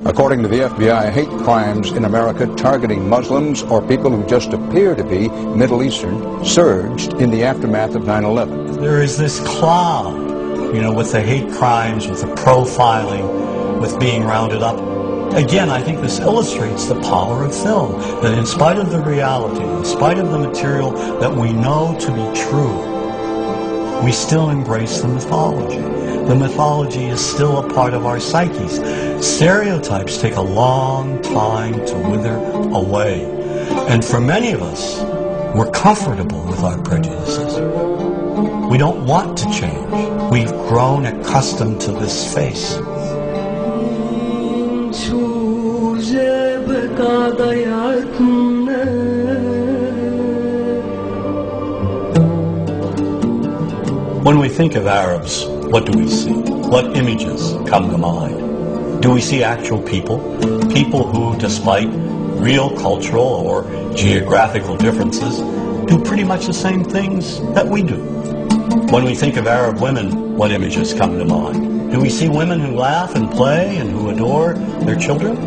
According to the FBI, hate crimes in America targeting Muslims or people who just appear to be Middle Eastern surged in the aftermath of 9/11. There is this cloud, with the hate crimes, with the profiling, with being rounded up. Again, I think this illustrates the power of film, that in spite of the reality, in spite of the material that we know to be true, we still embrace the mythology. The mythology is still a part of our psyches. Stereotypes take a long time to wither away. And for many of us, we're comfortable with our prejudices. We don't want to change. We've grown accustomed to this face. When we think of Arabs, what do we see? What images come to mind? Do we see actual people? People who, despite real cultural or geographical differences, do pretty much the same things that we do. When we think of Arab women, what images come to mind? Do we see women who laugh and play and who adore their children?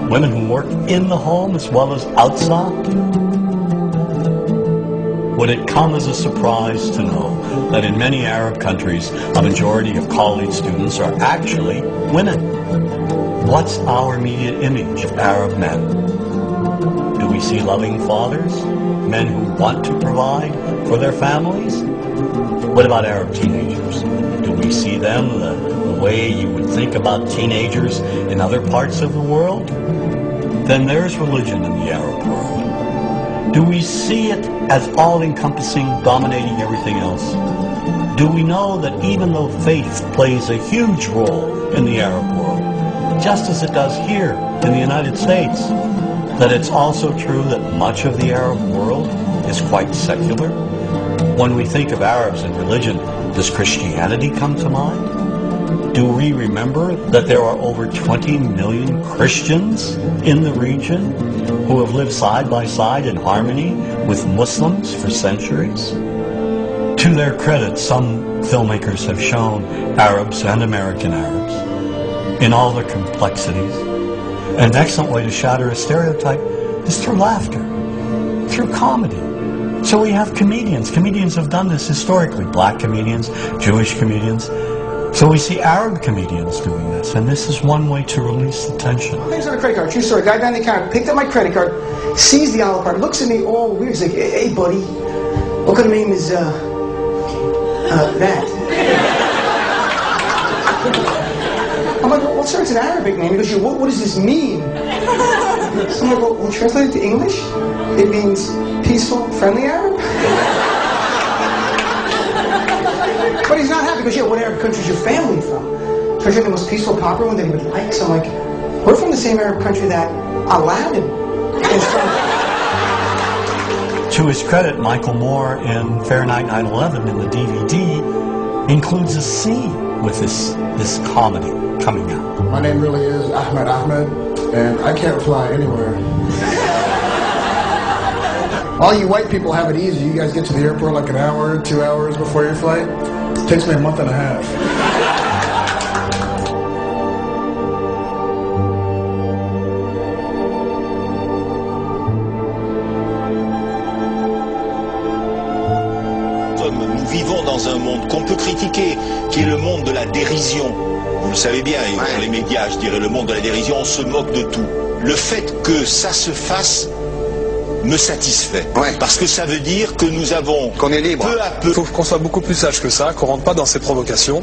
Women who work in the home as well as outside? Would it come as a surprise to know that in many Arab countries, a majority of college students are actually women? What's our immediate image of Arab men? Do we see loving fathers? Men who want to provide for their families? What about Arab teenagers? Do we see them the way you would think about teenagers in other parts of the world? Then there's religion in the Arab world. Do we see it as all-encompassing, dominating everything else? Do we know that even though faith plays a huge role in the Arab world, just as it does here in the United States, that it's also true that much of the Arab world is quite secular? When we think of Arabs and religion, does Christianity come to mind? Do we remember that there are over 20 million Christians in the region who have lived side by side in harmony with Muslims for centuries? To their credit, some filmmakers have shown Arabs and American Arabs in all their complexities. An excellent way to shatter a stereotype is through laughter, through comedy. So we have comedians. Comedians have done this historically. Black comedians, Jewish comedians. So we see Arab comedians doing this, and this is one way to release the tension. Things on a credit card, true story. Guy behind the counter picked up my credit card, sees the envelope card, looks at me all weird. He's like, "Hey, buddy, what kind of name is that?" I'm like, "Well, sir, it's an Arabic name." He goes, "What does this mean?" So I'm like, "Well, translate it to English. It means peaceful, friendly Arab." But he's not happy because, "What Arab country is your family from?" So I showed him the most peaceful, popular one that he would like. So I'm like, "We're from the same Arab country that Aladdin is from." To his credit, Michael Moore in Fahrenheit 9/11 in the DVD includes a scene with this comedy coming out. My name really is Ahmed, and I can't fly anywhere. All you white people have it easy. You guys get to the airport like an hour, 2 hours before your flight. It takes me a month and a half. Nous vivons dans un monde qu'on peut critiquer, qui est le monde de la dérision. Vous le savez bien, et dans les médias, je dirais le monde de la dérision, on se moque de tout. Le fait que ça se fasse me satisfait. Parce que ça veut dire que nous avons, qu'on est libre. Peu à peu... Il faut qu'on soit beaucoup plus sage que ça, qu'on rentre pas dans ces provocations.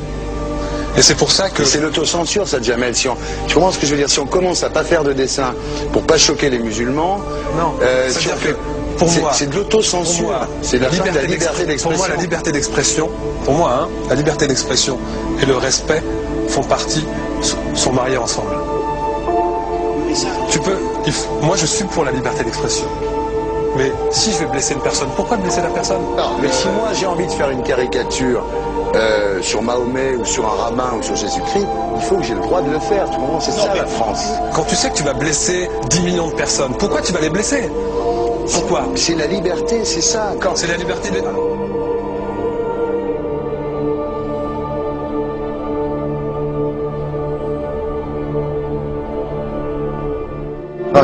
Et c'est pour ça que... C'est l'autocensure, ça, Jamel. Tu comprends ce que je veux dire? Si on commence à pas faire de dessin pour pas choquer les musulmans... Non, c'est-à-dire que... C'est de l'autocensure. C'est la liberté d'expression. Pour moi, la liberté d'expression, la liberté d'expression et le respect font partie, sont mariés ensemble. Moi, je suis pour la liberté d'expression. Mais si je vais blesser une personne, pourquoi blesser la personne? Non, mais si moi j'ai envie de faire une caricature sur Mahomet ou sur un rabbin ou sur Jésus-Christ, il faut que j'ai le droit de le faire. Tout le monde, c'est ça la France. Quand tu sais que tu vas blesser 10 millions de personnes, pourquoi tu vas les blesser? Pourquoi? C'est la liberté, c'est ça. C'est la liberté de...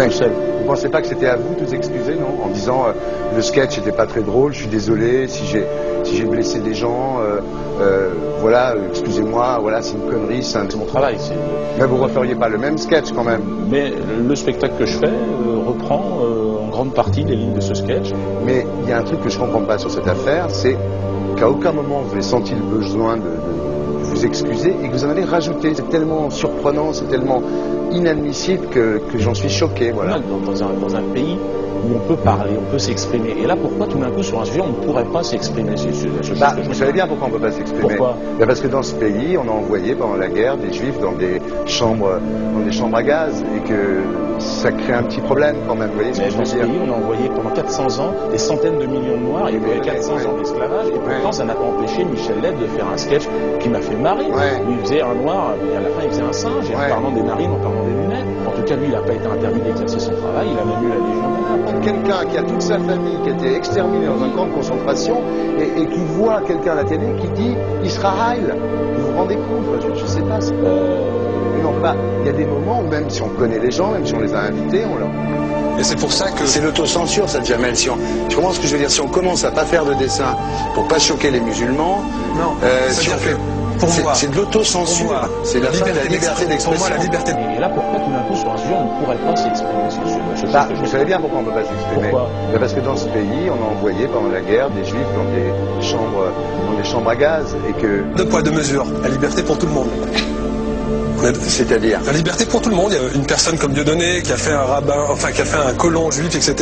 Oui. Seul. Vous ne pensez pas que c'était à vous de vous excuser, non? En disant le sketch n'était pas très drôle, je suis désolé si j'ai blessé des gens, voilà, excusez-moi, voilà, c'est une connerie, c'est mon travail. Mais vous ne referiez pas le même sketch quand même? Mais le spectacle que je fais reprend en grande partie les lignes de ce sketch. Mais il y a un truc que je ne comprends pas sur cette affaire, c'est qu'à aucun moment vous avez senti le besoin de vous excuser et que vous en avez rajouté. C'est tellement surprenant, c'est tellement inadmissible que j'en suis choqué. Voilà. Dans un pays où on peut parler, on peut s'exprimer. Et là, pourquoi tout d'un coup, sur un sujet, on ne pourrait pas s'exprimer? Vous savez bien pourquoi on ne peut pas s'exprimer. Pourquoi? Parce que dans ce pays, on a envoyé pendant la guerre des juifs dans des chambres à gaz et que ça crée un petit problème quand même. Vous voyez ce que je veux dire? Dans ce pays, on a envoyé pendant 400 ans des centaines de millions de Noirs. Il y avait 400 ans d'esclavage. Et pourtant, ça n'a pas empêché Michel Leb de faire un sketch qui m'a fait marrer. Où il faisait un noir, et à la fin, il faisait un singe. Et en parlant des narines, en parlant des lunettes. En tout cas, lui, il n'a pas été interdit d'exercer son travail. Il a même eu la Légion d'honneur. Quelqu'un qui a toute sa famille qui a été exterminée dans un camp de concentration et qui voit quelqu'un à la télé qui dit Israël, vous vous rendez compte? Je ne sais pas. Non, il y a des moments où même si on connaît les gens, même si on les a invités, on leur... Et c'est pour ça que... C'est l'autocensure, ça, Jamel. Tu comprends ce que je veux dire? Si on commence à pas faire de dessin pour pas choquer les musulmans... Non, c'est de l'autocensure. C'est la fin de la liberté d'expression. Pour moi, la liberté... Et là, pourquoi tout d'un coup, sur un sujet, on ne pourrait pas s'exprimer sur ce sujet? Vous savez bien pourquoi on ne peut pas s'exprimer. Pourquoi? Parce que dans ce pays, on a envoyé pendant la guerre des juifs dans des chambres à gaz et que... Deux poids, deux mesures. La liberté pour tout le monde. C'est-à-dire la liberté pour tout le monde. Il y a une personne comme Dieudonné qui a fait un rabbin, enfin qui a fait un colon juif, etc.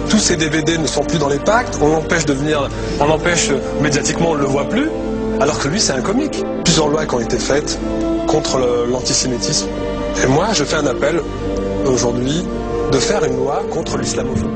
Tous ces DVD ne sont plus dans les pactes. On l'empêche médiatiquement, on ne le voit plus. Alors que lui, c'est un comique. Plusieurs lois qui ont été faites contre l'antisémitisme. Et moi, je fais un appel aujourd'hui de faire une loi contre l'islamophobie.